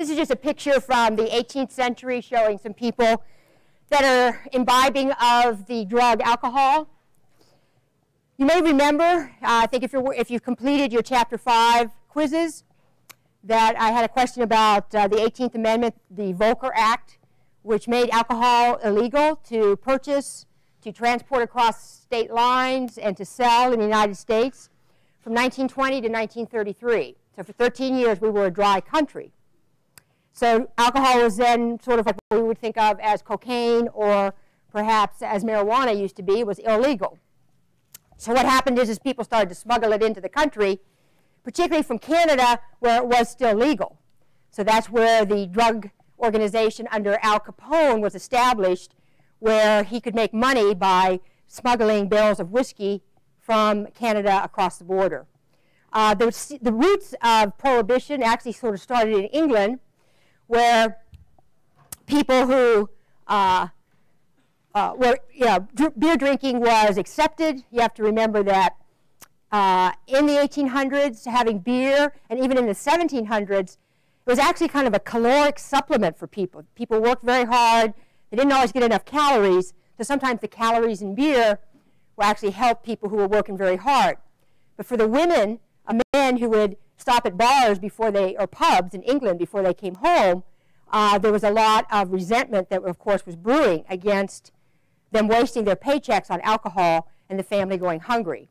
This is just a picture from the 18th century showing some people that are imbibing of the drug alcohol. You may remember, I think if you've completed your Chapter 5 quizzes, that I had a question about the 18th Amendment, the Volcker Act, which made alcohol illegal to purchase, to transport across state lines, and to sell in the United States from 1920 to 1933. So for 13 years, we were a dry country. So alcohol was then sort of like what we would think of as cocaine, or perhaps as marijuana used to be. It was illegal. So what happened is people started to smuggle it into the country, particularly from Canada, where it was still legal. So that's where the drug organization under Al Capone was established, where he could make money by smuggling barrels of whiskey from Canada across the border. The roots of Prohibition actually sort of started in England, where people who beer drinking was accepted. You have to remember that in the 1800s, having beer, and even in the 1700s, it was actually kind of a caloric supplement for people. People worked very hard. They didn't always get enough calories, so sometimes the calories in beer would actually help people who were working very hard. But for the women, men who would stop at bars before they, or pubs in England before they came home, there was a lot of resentment that, of course, was brewing against them wasting their paychecks on alcohol and the family going hungry.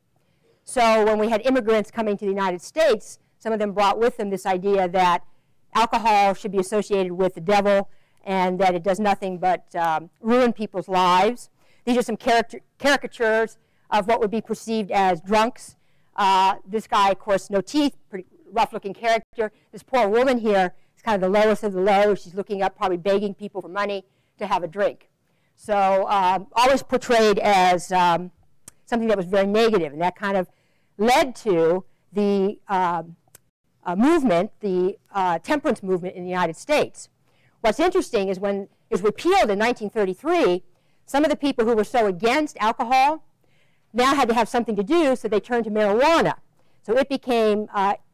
So when we had immigrants coming to the United States, some of them brought with them this idea that alcohol should be associated with the devil and that it does nothing but ruin people's lives. These are some caricatures of what would be perceived as drunks. This guy, of course, no teeth, pretty rough-looking character. This poor woman here is kind of the lowest of the low. She's looking up, probably begging people for money to have a drink. So always portrayed as something that was very negative, and that kind of led to the movement, the temperance movement in the United States. What's interesting is when it was repealed in 1933, some of the people who were so against alcohol now had to have something to do, so they turned to marijuana. So it became,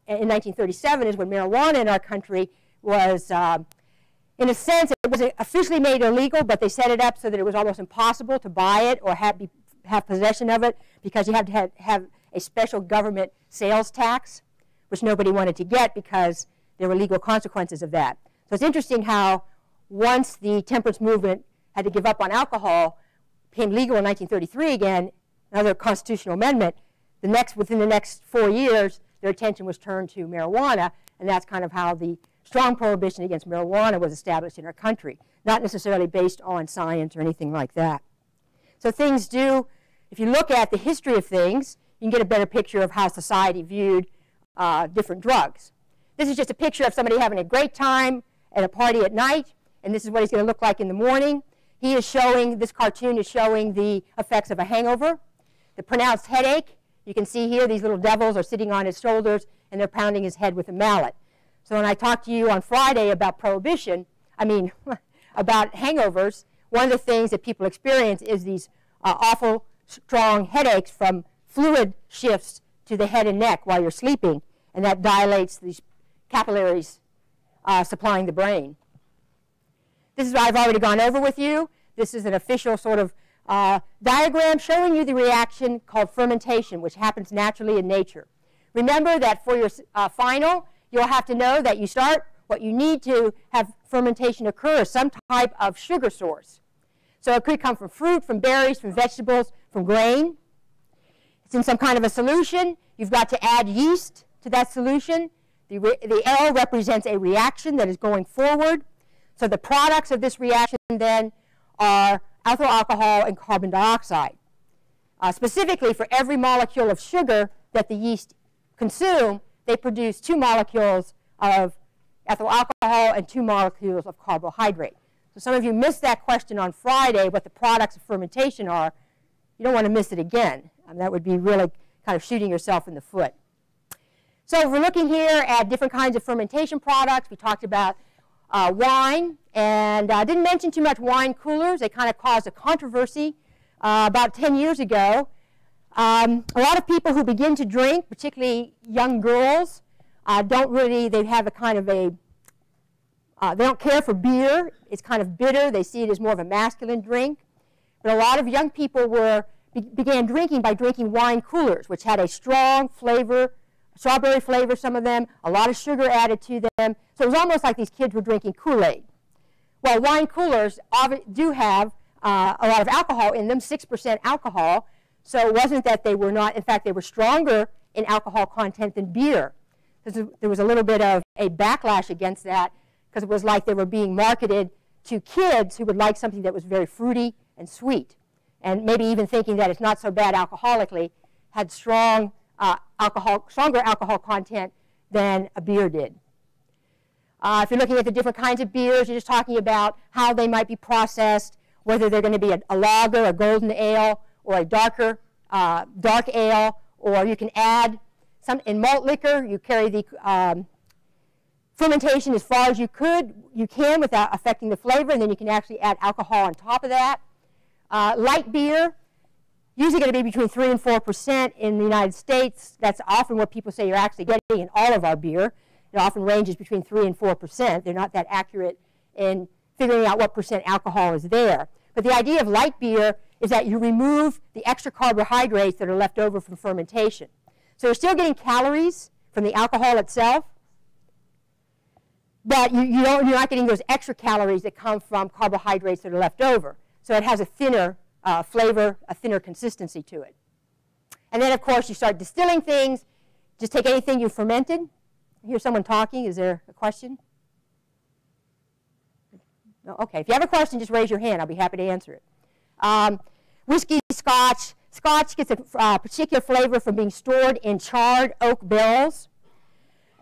in 1937 is when marijuana in our country was, in a sense, it wasn't officially made illegal, but they set it up so that it was almost impossible to buy it or have possession of it, because you had to have a special government sales tax, which nobody wanted to get because there were legal consequences of that. So it's interesting how once the temperance movement had to give up on alcohol, became legal in 1933 again, another constitutional amendment, within the next 4 years, their attention was turned to marijuana, and that's kind of how the strong prohibition against marijuana was established in our country, not necessarily based on science or anything like that. So things do, if you look at the history of things, you can get a better picture of how society viewed different drugs. This is just a picture of somebody having a great time at a party at night, and this is what he's going to look like in the morning. He is showing, this cartoon is showing the effects of a hangover. The pronounced headache, you can see here these little devils are sitting on his shoulders and they're pounding his head with a mallet. So when I talked to you on Friday about prohibition, about hangovers, one of the things that people experience is these awful strong headaches from fluid shifts to the head and neck while you're sleeping, and that dilates these capillaries supplying the brain. This is what I've already gone over with you. This is an official sort of diagram showing you the reaction called fermentation, which happens naturally in nature. Remember that for your final, you'll have to know that you start, what you need to have fermentation occur is some type of sugar source. So it could come from fruit, from berries, from vegetables, from grain. It's in some kind of a solution. You've got to add yeast to that solution. The arrow represents a reaction that is going forward. So the products of this reaction then are ethyl alcohol and carbon dioxide. Specifically, for every molecule of sugar that the yeast consume, they produce 2 molecules of ethyl alcohol and 2 molecules of carbohydrate. So some of you missed that question on Friday, what the products of fermentation are. You don't want to miss it again. That would be really kind of shooting yourself in the foot. So we're looking here at different kinds of fermentation products. We talked about wine, and I didn't mention too much wine coolers. They kind of caused a controversy about 10 years ago. A lot of people who begin to drink, particularly young girls, don't really, they have a kind of a They don't care for beer. It's kind of bitter. They see it as more of a masculine drink. But a lot of young people began drinking by drinking wine coolers, which had a strong flavor, strawberry flavor, some of them, a lot of sugar added to them. So it was almost like these kids were drinking Kool-Aid. Well, wine coolers do have a lot of alcohol in them, 6% alcohol. So it wasn't that they were not, in fact, they were stronger in alcohol content than beer. There was a little bit of a backlash against that because it was like they were being marketed to kids who would like something that was very fruity and sweet, and maybe even thinking that it's not so bad alcoholically, had stronger alcohol content than a beer did. If you're looking at the different kinds of beers, you're just talking about how they might be processed, whether they're going to be a lager, a golden ale, or a dark ale, or you can add some in malt liquor. You carry the fermentation as far as you can without affecting the flavor, and then you can actually add alcohol on top of that. Light beer, usually going to be between 3 and 4% in the United States. That's often what people say you're actually getting in all of our beer. It often ranges between 3 and 4%. They're not that accurate in figuring out what percent alcohol is there. But the idea of light beer is that you remove the extra carbohydrates that are left over from fermentation. So you're still getting calories from the alcohol itself, but you're not getting those extra calories that come from carbohydrates that are left over. So it has a thinner flavor, a thinner consistency to it. And then, of course, you start distilling things. Just take anything you fermented. I hear someone talking. Is there a question? No? Okay. If you have a question, just raise your hand. I'll be happy to answer it. Whiskey, Scotch. Scotch gets a particular flavor from being stored in charred oak barrels.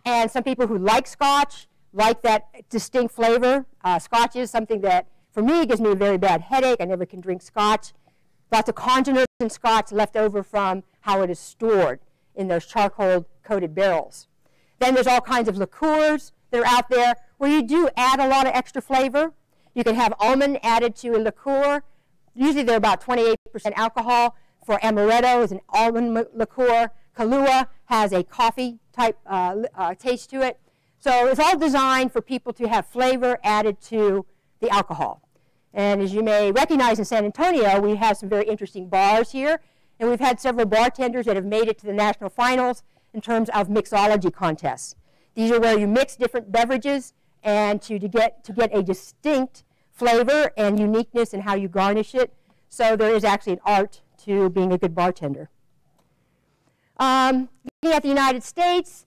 And some people who like Scotch like that distinct flavor. Scotch is something that, for me, gives me a very bad headache. I never can drink Scotch. Lots of congeners in Scotch left over from how it is stored in those charcoal-coated barrels. Then there's all kinds of liqueurs that are out there where you do add a lot of extra flavor. You can have almond added to a liqueur. Usually they're about 28% alcohol. For amaretto is an almond liqueur. Kahlua has a coffee-type taste to it. So it's all designed for people to have flavor added to the alcohol. And as you may recognize in San Antonio, we have some very interesting bars here. And we've had several bartenders that have made it to the national finals in terms of mixology contests. These are where you mix different beverages and to get a distinct flavor and uniqueness in how you garnish it. So there is actually an art to being a good bartender. Looking at the United States,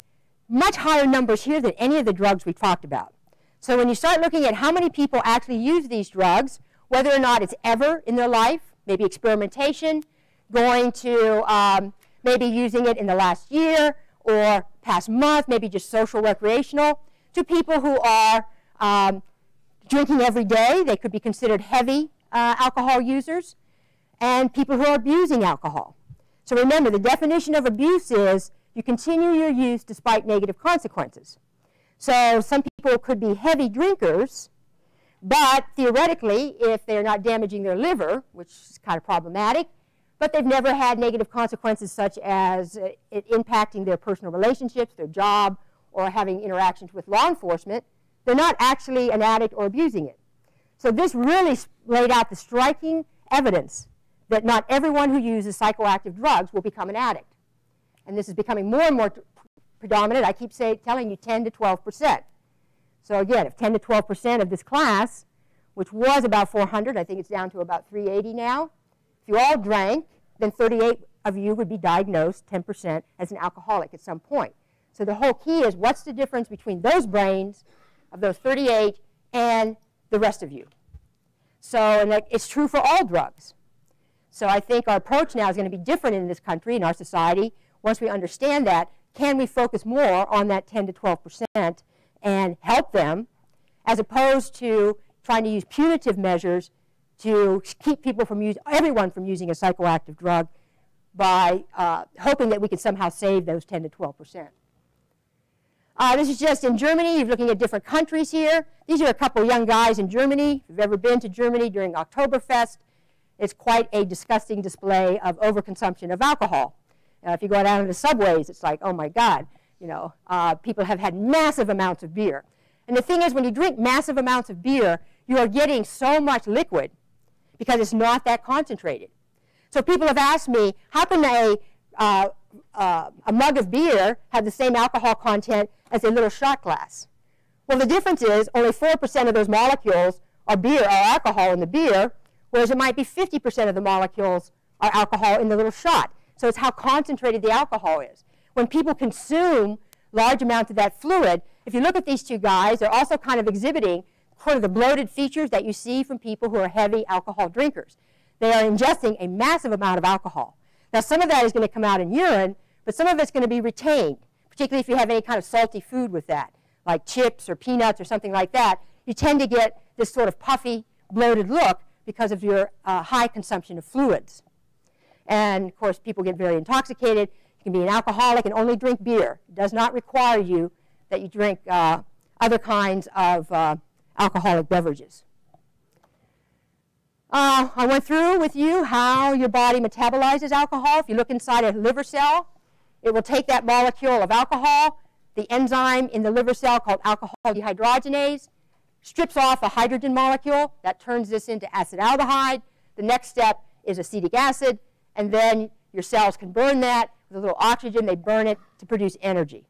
much higher numbers here than any of the drugs we talked about. So when you start looking at how many people actually use these drugs, whether or not it's ever in their life, maybe experimentation, going to maybe using it in the last year or past month, maybe just social recreational, to people who are drinking every day. They could be considered heavy alcohol users, and people who are abusing alcohol. So remember, the definition of abuse is you continue your use despite negative consequences. So some people could be heavy drinkers, but theoretically, if they're not damaging their liver, which is kind of problematic, but they've never had negative consequences such as it impacting their personal relationships, their job, or having interactions with law enforcement, they're not actually an addict or abusing it. So this really laid out the striking evidence that not everyone who uses psychoactive drugs will become an addict. And this is becoming more and more predominant. I keep telling you 10 to 12%. So again, if 10 to 12% of this class, which was about 400, I think it's down to about 380 now, if you all drank, then 38 of you would be diagnosed, 10%, as an alcoholic at some point. So the whole key is what's the difference between those brains of those 38 and the rest of you. So, and it's true for all drugs. So I think our approach now is going to be different in this country, in our society. Once we understand that, can we focus more on that 10 to 12% and help them, as opposed to trying to use punitive measures to keep people from everyone from using a psychoactive drug by hoping that we can somehow save those 10 to 12%. This is just in Germany. You're looking at different countries here. These are a couple young guys in Germany. If you've ever been to Germany during Oktoberfest, it's quite a disgusting display of overconsumption of alcohol. If you go down to the subways, it's like, oh my God, you know, people have had massive amounts of beer. And the thing is, when you drink massive amounts of beer, you are getting so much liquid because it's not that concentrated. So people have asked me, how can a mug of beer have the same alcohol content as a little shot glass? Well, the difference is only 4% of those molecules are alcohol in the beer, whereas it might be 50% of the molecules are alcohol in the little shot. So it's how concentrated the alcohol is. When people consume large amounts of that fluid, if you look at these two guys, they're also kind of exhibiting sort of the bloated features that you see from people who are heavy alcohol drinkers. They are ingesting a massive amount of alcohol. Now, some of that is going to come out in urine, but some of it's going to be retained, particularly if you have any kind of salty food with that, like chips or peanuts or something like that. You tend to get this sort of puffy, bloated look because of your high consumption of fluids. And, of course, people get very intoxicated. You can be an alcoholic and only drink beer. It does not require you that you drink other kinds of alcoholic beverages. I went through with you how your body metabolizes alcohol. If you look inside a liver cell, it will take that molecule of alcohol, the enzyme in the liver cell called alcohol dehydrogenase, strips off a hydrogen molecule. That turns this into acetaldehyde. The next step is acetic acid, and then your cells can burn that with a little oxygen. They burn it to produce energy.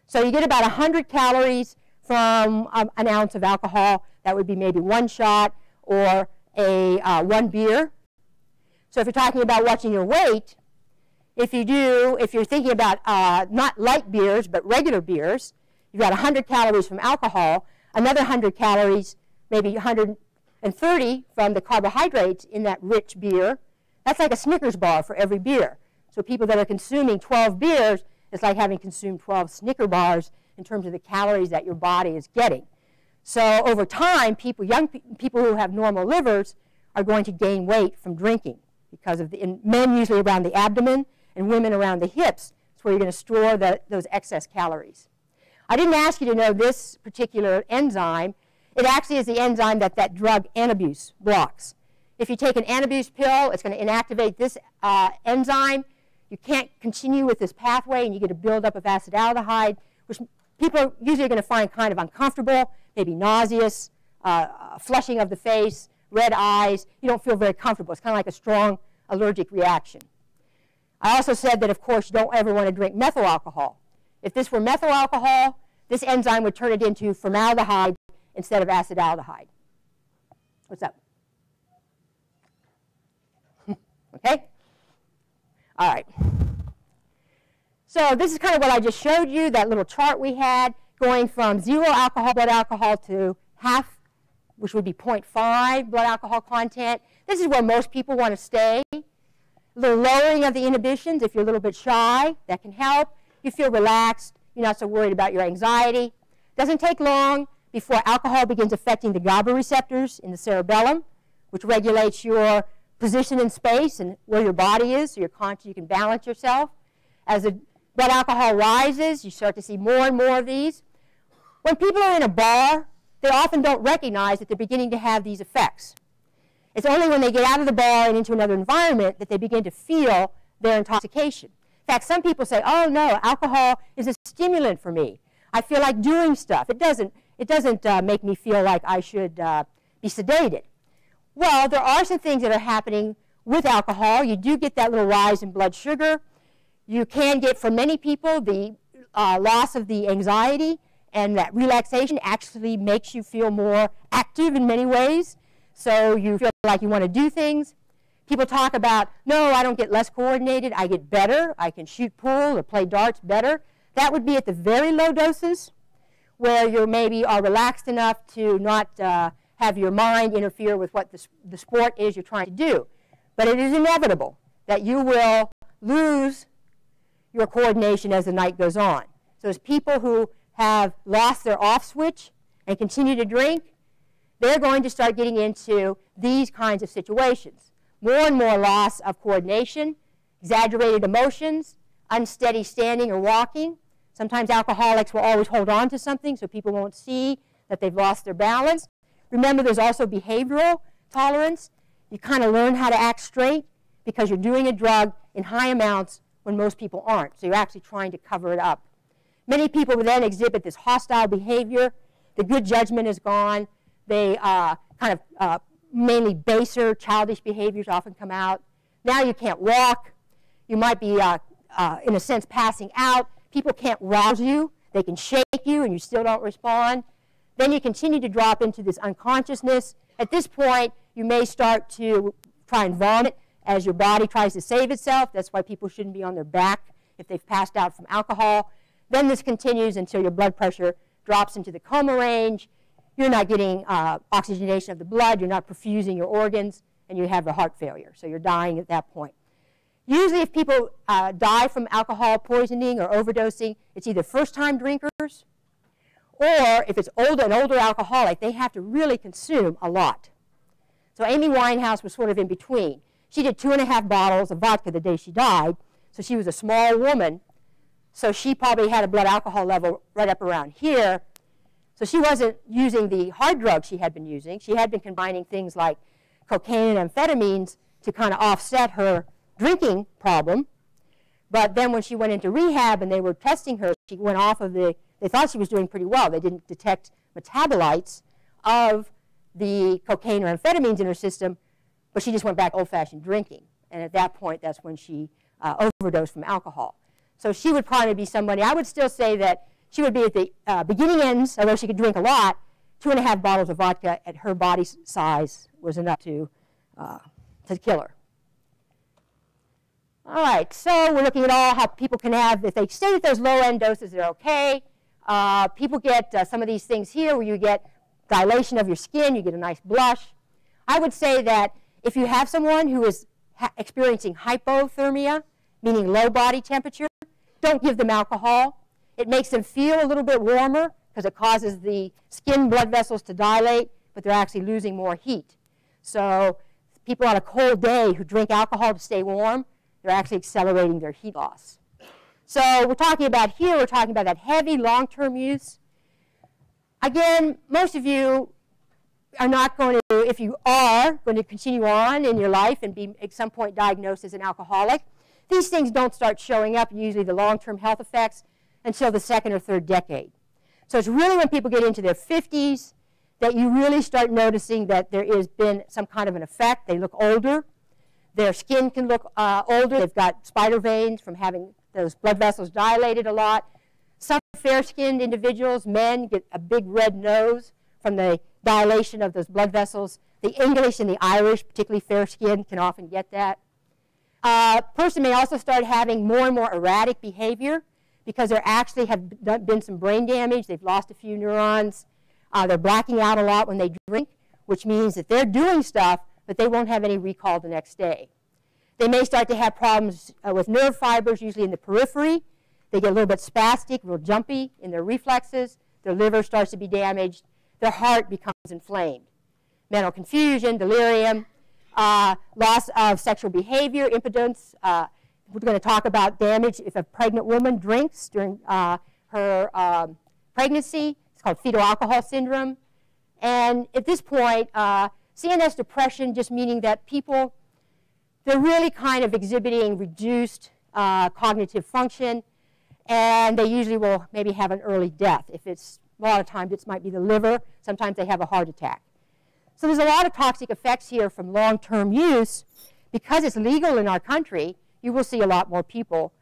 So you get about 100 calories from an ounce of alcohol. That would be maybe one shot or one beer. So if you're talking about watching your weight, if you're thinking about not light beers but regular beers, you've got 100 calories from alcohol, another 100 calories, maybe 130 from the carbohydrates in that rich beer. That's like a Snickers bar for every beer. So people that are consuming 12 beers, it's like having consumed 12 Snicker bars in terms of the calories that your body is getting. So over time, young people who have normal livers are going to gain weight from drinking because of men usually around the abdomen and women around the hips. It's where you're going to store those excess calories. I didn't ask you to know this particular enzyme. It actually is the enzyme that drug antabuse blocks. If you take an antabuse pill, it's going to inactivate this enzyme. You can't continue with this pathway, and you get a buildup of acetaldehyde, which people are usually going to find kind of uncomfortable, maybe nauseous, flushing of the face, red eyes. You don't feel very comfortable. It's kind of like a strong allergic reaction. I also said that, of course, you don't ever want to drink methyl alcohol. If this were methyl alcohol, this enzyme would turn it into formaldehyde instead of acetaldehyde. What's up? Okay? All right. So this is kind of what I just showed you, that little chart we had, going from 0 blood alcohol to half, which would be 0.5 blood alcohol content. This is where most people want to stay. A little lowering of the inhibitions. If you're a little bit shy, that can help. You feel relaxed. You're not so worried about your anxiety. Doesn't take long before alcohol begins affecting the GABA receptors in the cerebellum, which regulates your position in space and where your body is, so you're conscious, you can balance yourself. As the blood alcohol rises, you start to see more and more of these. When people are in a bar, they often don't recognize that they're beginning to have these effects. It's only when they get out of the bar and into another environment that they begin to feel their intoxication. In fact, some people say, oh no, alcohol is a stimulant for me. I feel like doing stuff. It doesn't make me feel like I should be sedated. Well, there are some things that are happening with alcohol. You do get that little rise in blood sugar. You can get, for many people, the loss of the anxiety, and that relaxation actually makes you feel more active in many ways. So you feel like you want to do things. People talk about, no, I don't get less coordinated, I get better. I can shoot pool or play darts better. That would be at the very low doses, where you maybe are relaxed enough to not have your mind interfere with what the sport is you're trying to do. But it is inevitable that you will lose your coordination as the night goes on. So as people who have lost their off switch and continue to drink, they're going to start getting into these kinds of situations. More and more loss of coordination, exaggerated emotions, unsteady standing or walking. Sometimes alcoholics will always hold on to something so people won't see that they've lost their balance. Remember, there's also behavioral tolerance. You kind of learn how to act straight because you're doing a drug in high amounts when most people aren't. So you're actually trying to cover it up. Many people will then exhibit this hostile behavior. The good judgment is gone. They kind of mainly baser, childish behaviors often come out. Now you can't walk. You might be, in a sense, passing out. People can't rouse you. They can shake you and you still don't respond. Then you continue to drop into this unconsciousness. At this point, you may start to try and vomit as your body tries to save itself. That's why people shouldn't be on their back if they've passed out from alcohol. Then this continues until your blood pressure drops into the coma range. You're not getting oxygenation of the blood. You're not perfusing your organs, and you have a heart failure. So you're dying at that point. Usually if people die from alcohol poisoning or overdosing, it's either first-time drinkers, or if it's an older alcoholic, they have to really consume a lot. So Amy Winehouse was sort of in between. She did 2.5 bottles of vodka the day she died, so she was a small woman, so she probably had a blood alcohol level right up around here. So she wasn't using the hard drugs she had been using. She had been combining things like cocaine and amphetamines to kind of offset her drinking problem. But then when she went into rehab and they were testing her, she went off of they thought she was doing pretty well. They didn't detect metabolites of the cocaine or amphetamines in her system, but she just went back old-fashioned drinking. And at that point, that's when she overdosed from alcohol. So she would probably be somebody, I would still say that she would be at the beginning ends, although she could drink a lot. 2.5 bottles of vodka at her body size was enough to kill her. All right, so we're looking at how people can have, if they stay at those low-end doses, they're okay. People get some of these things here where you get dilation of your skin, you get a nice blush. I would say that if you have someone who is experiencing hypothermia, meaning low body temperature, don't give them alcohol. It makes them feel a little bit warmer because it causes the skin blood vessels to dilate, but they're actually losing more heat. So people on a cold day who drink alcohol to stay warm, they're actually accelerating their heat loss. So we're talking about that heavy long-term use. Again, most of you are not going to, if you are going to continue on in your life and be at some point diagnosed as an alcoholic, these things don't start showing up, usually the long-term health effects, until the second or third decade. So it's really when people get into their 50s that you really start noticing that there has been some kind of an effect. They look older. Their skin can look older. They've got spider veins from having those blood vessels dilated a lot. Some fair-skinned individuals, men, get a big red nose from the dilation of those blood vessels. The English and the Irish, particularly fair-skinned, can often get that. A person may also start having more and more erratic behavior because there actually have been some brain damage. They've lost a few neurons. They're blacking out a lot when they drink, which means that they're doing stuff, but they won't have any recall the next day. They may start to have problems with nerve fibers, usually in the periphery. They get a little bit spastic, real jumpy in their reflexes. Their liver starts to be damaged. Their heart becomes inflamed. Mental confusion, delirium, loss of sexual behavior, impotence. We're going to talk about damage if a pregnant woman drinks during her pregnancy. It's called fetal alcohol syndrome. And at this point, CNS depression, just meaning that people, they're really kind of exhibiting reduced cognitive function, and they usually will maybe have an early death. If it's, a lot of times it might be the liver, sometimes they have a heart attack. So there's a lot of toxic effects here from long-term use. Because it's legal in our country, you will see a lot more people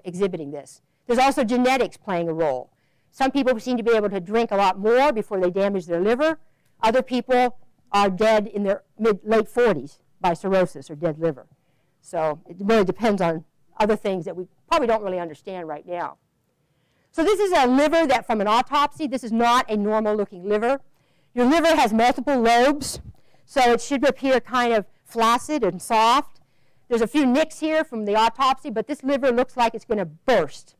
exhibiting this. There's also genetics playing a role. Some people seem to be able to drink a lot more before they damage their liver. Other people are dead in their late 40s by cirrhosis or dead liver. So it really depends on other things that we probably don't really understand right now. So this is a liver that from an autopsy, this is not a normal looking liver. Your liver has multiple lobes, so it should appear kind of flaccid and soft. There's a few nicks here from the autopsy, but this liver looks like it's going to burst.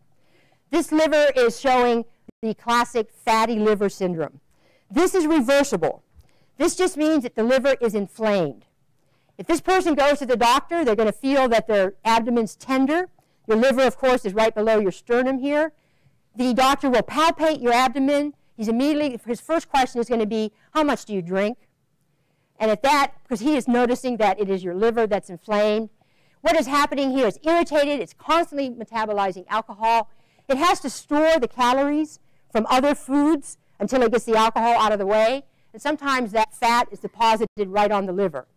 This liver is showing the classic fatty liver syndrome. This is reversible. This just means that the liver is inflamed. If this person goes to the doctor, they're going to feel that their abdomen's tender. Your liver, of course, is right below your sternum here. The doctor will palpate your abdomen. His first question is going to be, how much do you drink? And at that, because he is noticing that it is your liver that's inflamed, what is happening here is irritated. It's constantly metabolizing alcohol. It has to store the calories from other foods until it gets the alcohol out of the way. And sometimes that fat is deposited right on the liver.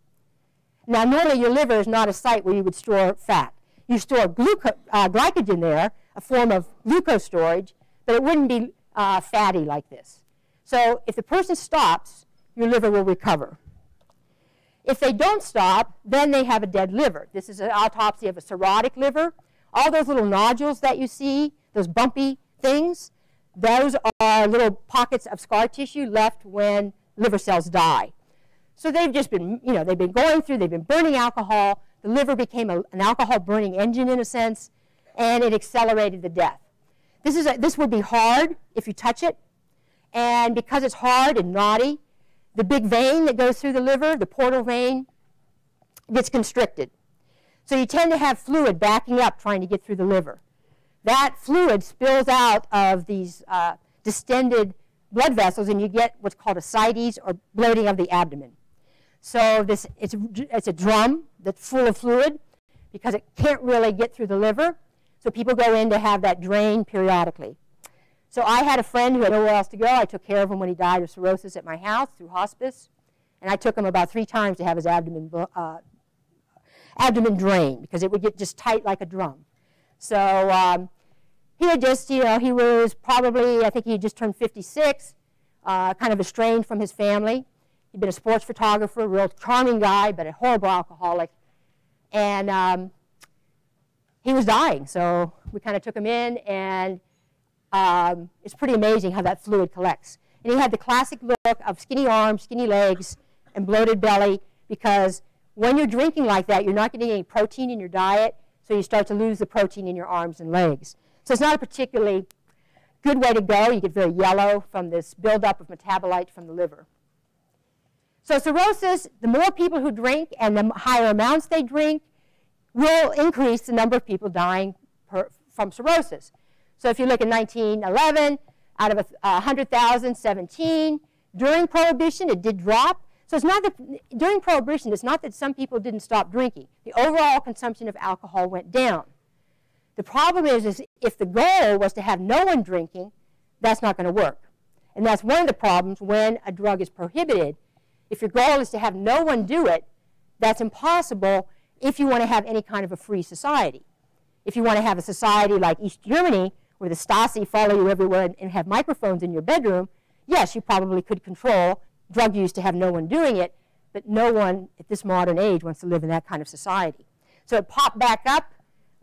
Now, normally your liver is not a site where you would store fat. You store glycogen there, a form of glucose storage, but it wouldn't be fatty like this. So if the person stops, your liver will recover. If they don't stop, then they have a dead liver. This is an autopsy of a cirrhotic liver. All those little nodules that you see, those bumpy things, those are little pockets of scar tissue left when liver cells die. So they've just been, they've been going through, they've been burning alcohol. The liver became an alcohol burning engine in a sense, and it accelerated the death. This would be hard if you touch it, and because it's hard and knotty, the big vein that goes through the liver, the portal vein, gets constricted. So you tend to have fluid backing up trying to get through the liver. That fluid spills out of these distended blood vessels, and you get what's called ascites, or bloating of the abdomen. So it's a drum that's full of fluid because it can't really get through the liver. So people go in to have that drained periodically. So I had a friend who had nowhere else to go. I took care of him when he died of cirrhosis at my house through hospice. And I took him about 3 times to have his abdomen drained because it would get just tight like a drum. So he had just, he was probably, I think he had just turned 56, kind of estranged from his family. He'd been a sports photographer, a real charming guy, but a horrible alcoholic. And he was dying, so we kind of took him in, and it's pretty amazing how that fluid collects. And he had the classic look of skinny arms, skinny legs, and bloated belly, because when you're drinking like that, you're not getting any protein in your diet, so you start to lose the protein in your arms and legs. So it's not a particularly good way to go. You get very yellow from this buildup of metabolite from the liver. So cirrhosis, the more people who drink and the higher amounts they drink, will increase the number of people dying from cirrhosis. So if you look at 1911, out of 100,000, 17. During Prohibition, it did drop. So it's not that, during Prohibition, it's not that some people didn't stop drinking. The overall consumption of alcohol went down. The problem is if the goal was to have no one drinking, that's not going to work. And that's one of the problems when a drug is prohibited. If your goal is to have no one do it, that's impossible if you want to have any kind of a free society. If you want to have a society like East Germany, where the Stasi follow you everywhere and have microphones in your bedroom, yes, you probably could control drug use to have no one doing it, but no one at this modern age wants to live in that kind of society. So it popped back up.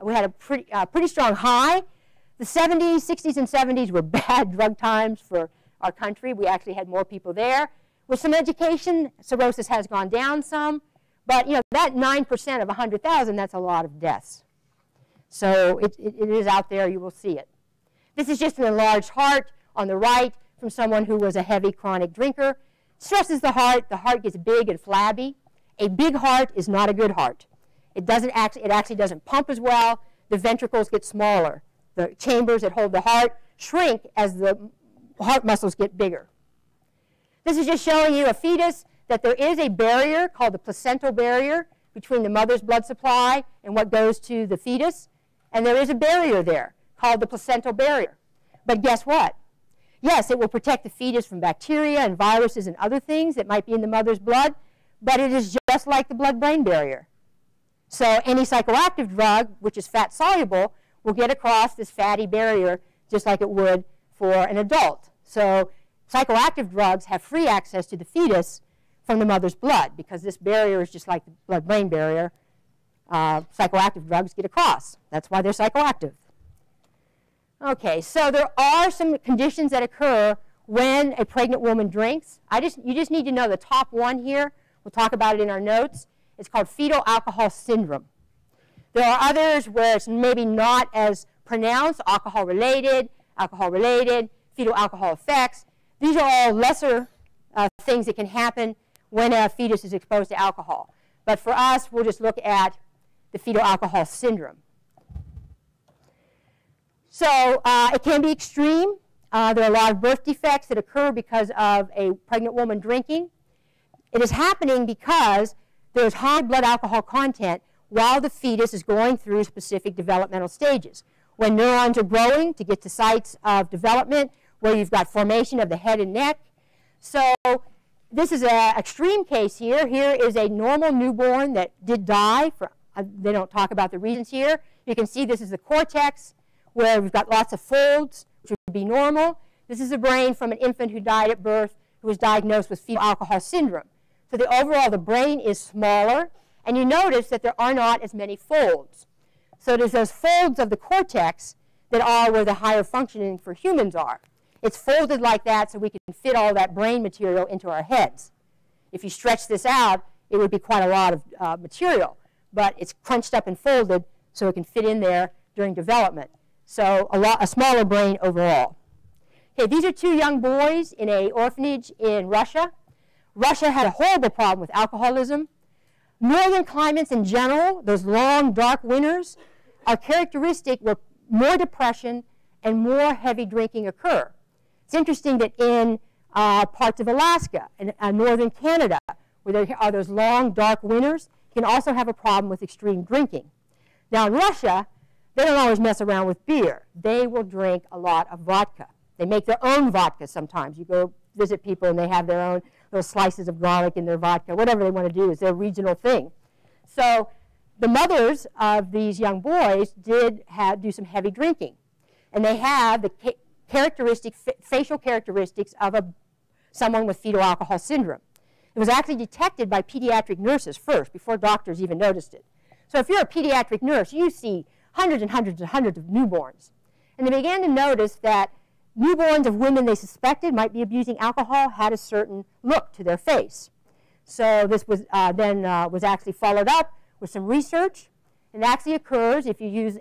We had a pretty strong high. The 70s, 60s, and 70s were bad drug times for our country. We actually had more people there. With some education, cirrhosis has gone down some, but that 9% of 100,000, that's a lot of deaths. So it is out there. You will see it. This is just an enlarged heart on the right from someone who was a heavy chronic drinker. Stresses the heart gets big and flabby. A big heart is not a good heart. It actually doesn't pump as well. The ventricles get smaller. The chambers that hold the heart shrink as the heart muscles get bigger. This is just showing you a fetus, that there is a barrier called the placental barrier between the mother's blood supply and what goes to the fetus. And there is a barrier there called the placental barrier. But guess what? Yes, it will protect the fetus from bacteria and viruses and other things that might be in the mother's blood, but it is just like the blood-brain barrier. So any psychoactive drug, which is fat-soluble, will get across this fatty barrier just like it would for an adult. So psychoactive drugs have free access to the fetus from the mother's blood because this barrier is just like the blood-brain barrier. Psychoactive drugs get across. That's why they're psychoactive. Okay, so there are some conditions that occur when a pregnant woman drinks. You just need to know the top one here. We'll talk about it in our notes. It's called fetal alcohol syndrome. There are others where it's maybe not as pronounced, alcohol-related, fetal alcohol effects. These are all lesser things that can happen when a fetus is exposed to alcohol. But for us, we'll just look at the fetal alcohol syndrome. So it can be extreme. There are a lot of birth defects that occur because of a pregnant woman drinking. It is happening because there's high blood alcohol content while the fetus is going through specific developmental stages. When neurons are growing to get to sites of development, where you've got formation of the head and neck. So this is an extreme case here. Here is a normal newborn that did die. They don't talk about the reasons here. You can see this is the cortex, where we've got lots of folds, which would be normal. This is the brain from an infant who died at birth, who was diagnosed with fetal alcohol syndrome. So overall, the brain is smaller, and you notice that there are not as many folds. So there's those folds of the cortex that are where the higher functioning for humans are. It's folded like that so we can fit all that brain material into our heads. If you stretch this out, it would be quite a lot of material, but it's crunched up and folded so it can fit in there during development. So a smaller brain overall. Okay, these are two young boys in an orphanage in Russia. Russia had a horrible problem with alcoholism. Northern climates in general, those long, dark winters, are characteristic where more depression and more heavy drinking occur. It's interesting that in parts of Alaska and northern Canada, where there are those long, dark winters, you can also have a problem with extreme drinking. Now in Russia, they don't always mess around with beer. They will drink a lot of vodka. They make their own vodka sometimes. You go visit people and they have their own little slices of garlic in their vodka. Whatever they want to do is their regional thing. So the mothers of these young boys did do some heavy drinking. And they have the facial characteristics of someone with fetal alcohol syndrome. It was actually detected by pediatric nurses first, before doctors even noticed it. So if you're a pediatric nurse, you see hundreds and hundreds and hundreds of newborns. And they began to notice that newborns of women they suspected might be abusing alcohol had a certain look to their face. So this was then was actually followed up with some research. And it actually occurs if you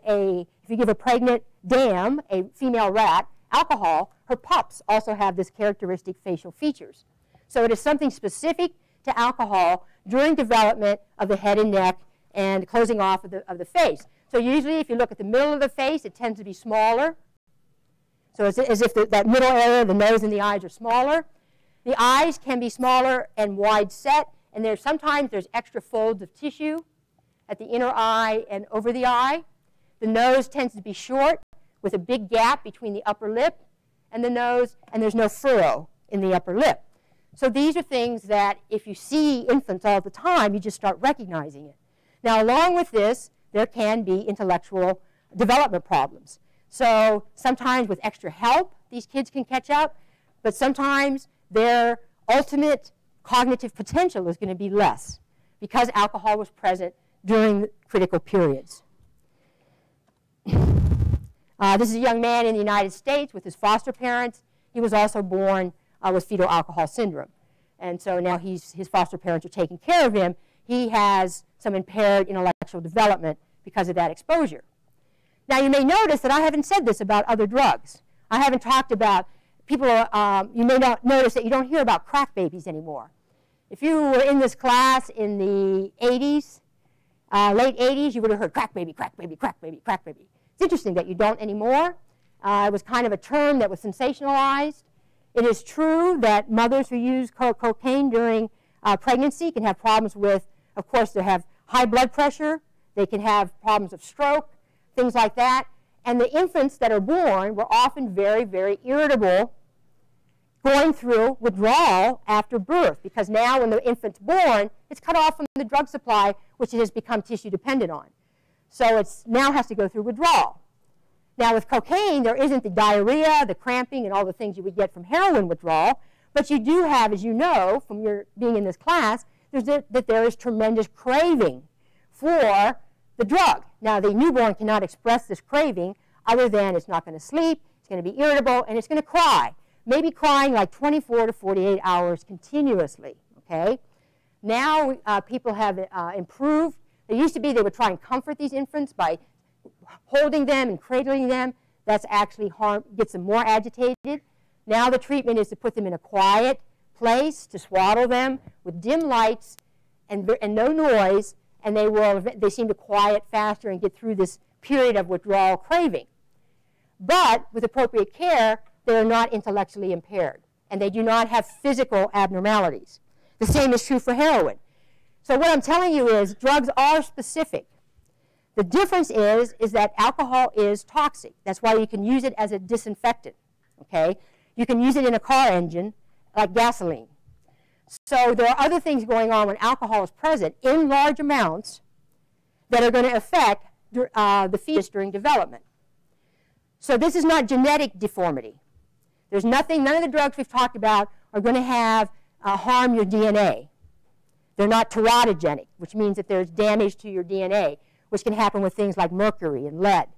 give a pregnant dam, a female rat, alcohol, her pups also have this characteristic facial features. So it is something specific to alcohol during development of the head and neck and closing off of the face. So usually if you look at the middle of the face, it tends to be smaller. So it's as if that middle area, the nose and the eyes are smaller. The eyes can be smaller and wide set, and sometimes there's extra folds of tissue at the inner eye and over the eye. The nose tends to be short with a big gap between the upper lip and the nose, and there's no furrow in the upper lip. So these are things that if you see infants all the time, you just start recognizing it. Now along with this, there can be intellectual development problems. So sometimes with extra help, these kids can catch up, but sometimes their ultimate cognitive potential is going to be less because alcohol was present during critical periods. This is a young man in the United States with his foster parents. He was also born with fetal alcohol syndrome. And so now his foster parents are taking care of him. He has some impaired intellectual development because of that exposure. Now you may notice that I haven't said this about other drugs. I haven't talked about people, you may not notice that you don't hear about crack babies anymore. If you were in this class in the 80s, late 80s, you would have heard crack baby, crack baby, crack baby, crack baby. It's interesting that you don't anymore. It was kind of a term that was sensationalized. It is true that mothers who use cocaine during pregnancy can have problems with, of course, they have high blood pressure. They can have problems of stroke, things like that. And the infants that are born were often very, very irritable, going through withdrawal after birth, because now when the infant's born, it's cut off from the drug supply, which it has become tissue dependent on. So it now has to go through withdrawal. Now with cocaine, there isn't the diarrhea, the cramping, and all the things you would get from heroin withdrawal, but you do have, as you know from your being in this class, that there is tremendous craving for the drug. Now the newborn cannot express this craving other than it's not going to sleep, it's going to be irritable, and it's going to cry. Maybe crying like 24 to 48 hours continuously, okay? Now people have improved. It used to be they would try and comfort these infants by holding them and cradling them. That's actually gets them more agitated. Now the treatment is to put them in a quiet place, to swaddle them with dim lights and no noise, and they seem to quiet faster and get through this period of withdrawal craving. But with appropriate care, they are not intellectually impaired, and they do not have physical abnormalities. The same is true for heroin. So what I'm telling you is drugs are specific. The difference is that alcohol is toxic. That's why you can use it as a disinfectant. Okay? You can use it in a car engine like gasoline. So there are other things going on when alcohol is present in large amounts that are going to affect the fetus during development. So this is not genetic deformity. There's nothing, none of the drugs we've talked about are going to harm your DNA. They're not teratogenic, which means that there's damage to your DNA, which can happen with things like mercury and lead.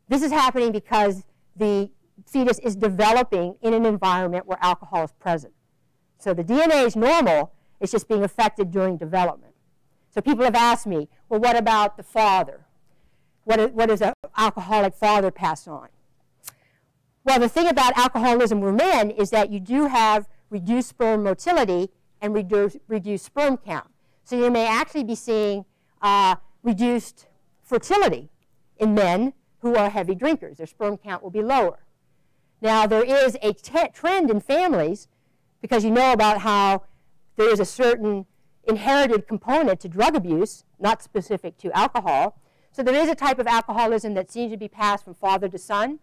This is happening because the fetus is developing in an environment where alcohol is present. So the DNA is normal, it's just being affected during development. So people have asked me, well, what about the father? What does an alcoholic father pass on? Well, the thing about alcoholism with men is that you do have reduced sperm motility and reduced sperm count. So you may actually be seeing reduced fertility in men who are heavy drinkers. Their sperm count will be lower. Now, there is a trend in families, because you know about how there is a certain inherited component to drug abuse, not specific to alcohol. So there is a type of alcoholism that seems to be passed from father to son.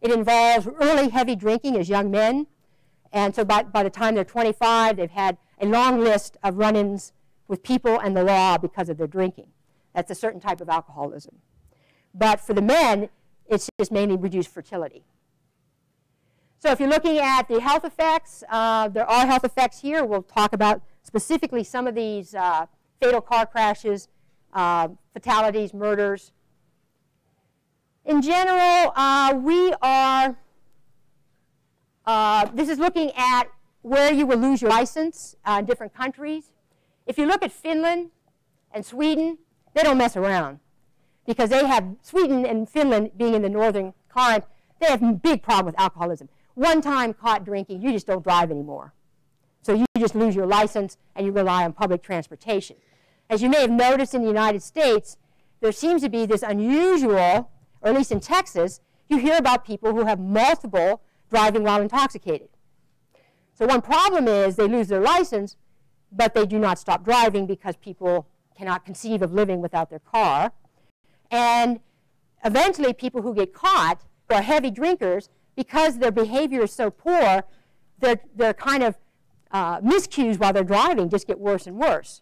It involves early heavy drinking as young men. And so by the time they're 25, they've had a long list of run-ins with people and the law because of their drinking. That's a certain type of alcoholism. But for the men, it's just mainly reduced fertility. So if you're looking at the health effects, there are health effects here. We'll talk about specifically some of these fatal car crashes, fatalities, murders. In general, this is looking at where you will lose your license in different countries. If you look at Finland and Sweden, they don't mess around because they have, Sweden and Finland being in the northern current, they have a big problem with alcoholism. One time caught drinking, you just don't drive anymore. So you just lose your license and you rely on public transportation. As you may have noticed in the United States, there seems to be this unusual, or at least in Texas, you hear about people who have multiple driving while intoxicated. So one problem is they lose their license, but they do not stop driving because people cannot conceive of living without their car. And eventually people who get caught, who are heavy drinkers, because their behavior is so poor, their kind of miscues while they're driving just get worse and worse,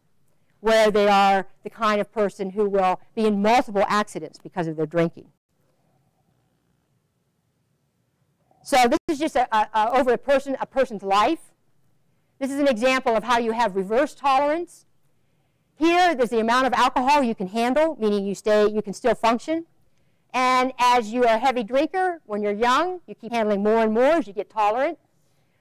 where they are the kind of person who will be in multiple accidents because of their drinking. So this is just over a person's life. This is an example of how you have reverse tolerance. Here, there's the amount of alcohol you can handle, meaning you can still function. And as you are a heavy drinker, when you're young, you keep handling more and more as you get tolerant.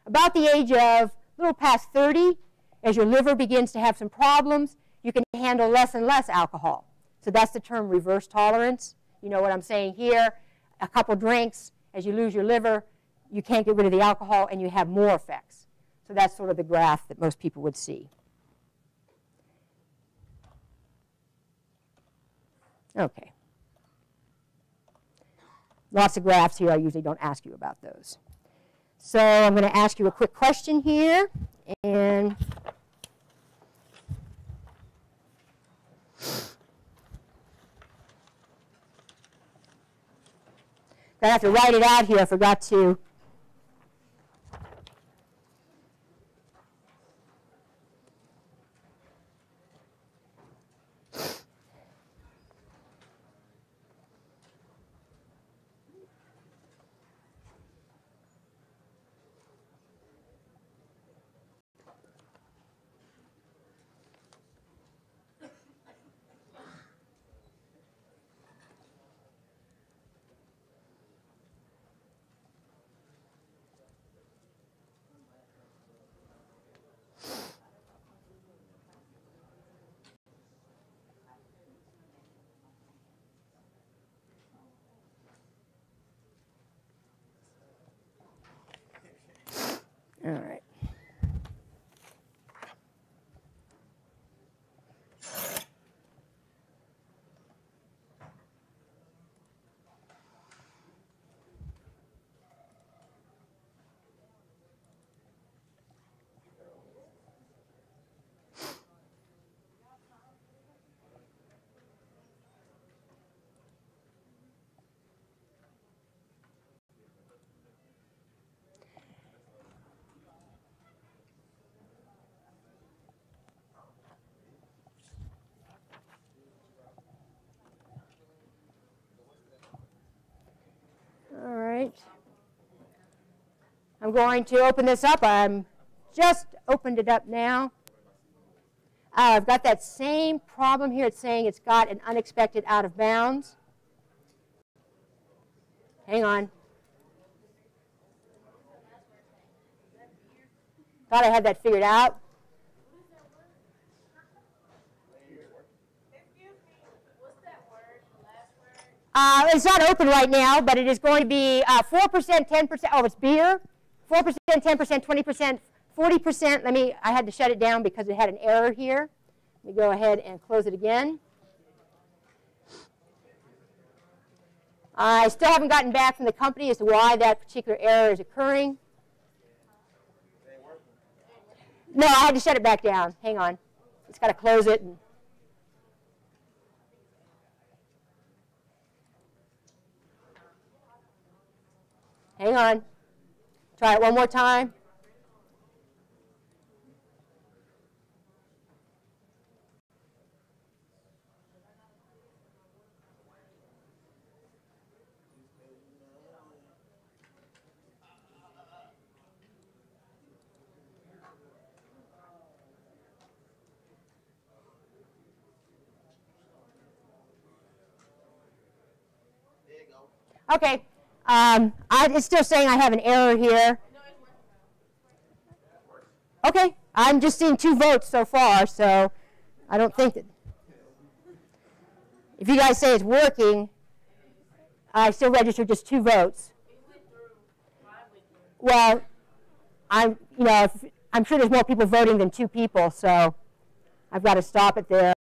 About the age of a little past 30, as your liver begins to have some problems, you can handle less and less alcohol. So that's the term reverse tolerance. You know what I'm saying here. A couple drinks, as you lose your liver, you can't get rid of the alcohol and you have more effects. So that's sort of the graph that most people would see. Okay. Lots of graphs here. I usually don't ask you about those. So I'm going to ask you a quick question here. And I have to write it out here. I forgot to. I'm going to open this up. I'm just opened it up now. I've got that same problem here. It's saying it's got an unexpected out of bounds. Hang on. Thought I had that figured out. It's not open right now, but it is going to be 4%, 10%. Oh, it's beer. 4%, 10%, 20%, 40%. I had to shut it down because it had an error here. Let me go ahead and close it again. I still haven't gotten back from the company as to why that particular error is occurring. No, I had to shut it back down. Hang on. It's got to close it. Hang on. Try it one more time. Okay. It's still saying I have an error here. Okay. I'm just seeing 2 votes so far, so I don't think that. If you guys say it's working, I still registered just 2 votes. Well, I'm sure there's more people voting than 2 people, so I've got to stop it there.